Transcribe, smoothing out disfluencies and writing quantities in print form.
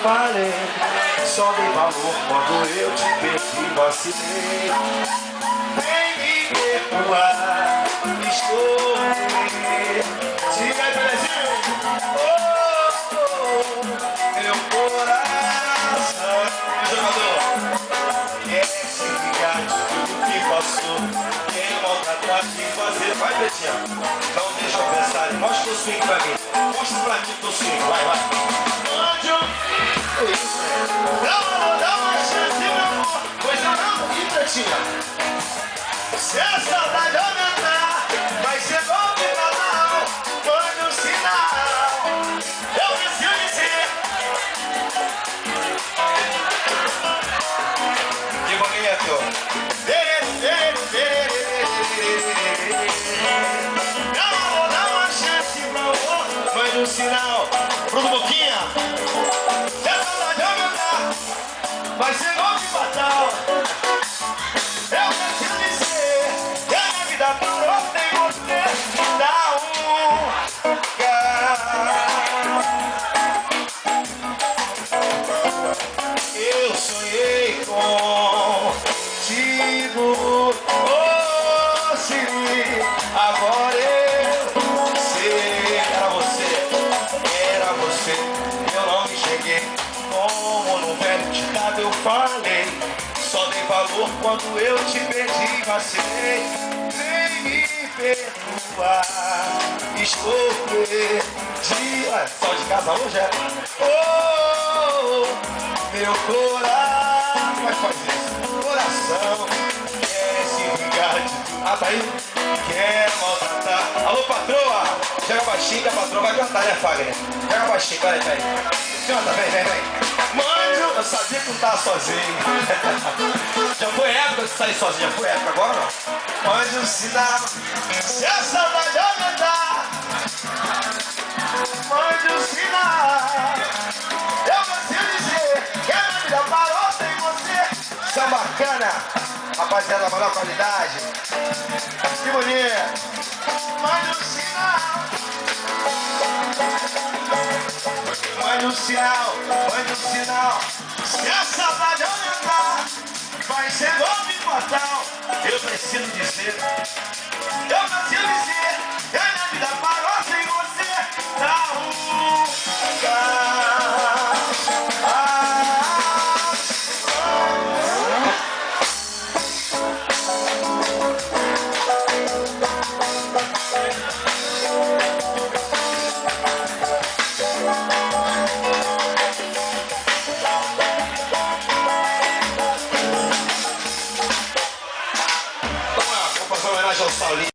falei, só dei valor quando eu te perdi, vacilei. Vem me perdoar, estou bem. Diga aí, Belezinho. Meu coração, jogador, quer se ligar de tudo que passou, quem maltratar te fazer. Vai, Betinha, não deixa eu pensar, mostra o swing pra mim. Mostra pra mim o teu swing, vai, vai. Mande o... Isso, dá uma chance, meu amor, pois eu não vi, Betinha. Se a saudade aumentar, vai ser bom de falar, mande um sinal. Eu preciso dizer. Devaguinho, dá uma chance, meu amor, mande um sinal. Bruno Boquinha. Se a saudade aumentar, vai ser bom de fatal. Eu preciso dizer que a minha vida parou, tem você, dá um lugar. Eu sonhei contigo, oh Siri, agora eu sei. Era você, eu não me cheguei. Como no velho ditado eu falei, só dei valor quando eu te perdi, vacilei. Vem me perdoar, estou perdido. Só de casa hoje é. Oh, meu coração, como é que faz isso? Coração quer se vingar de tudo. Ah, tá aí? Quer maltratar. Alô, patroa, chega baixinho que a patroa vai cantar, né, Fagner? Chega baixinho, peraí. Canta, vem. Mande, eu sabia que não tava sozinho. Já foi época de sair sozinho, já foi época, agora não. Mande um sinal, se a saudade aumentar, mande um sinal. Eu preciso dizer que a minha vida parou sem você. São bacana, rapaziada da melhor qualidade. Que bonito. Mande um sinal. Mande um sinal, se a saudade aumentar, vai ser novo e mortal. Eu preciso dizer que a minha vida parou sem você. Dá um lugar. Vamos fazer uma homenagem ao Saulinho.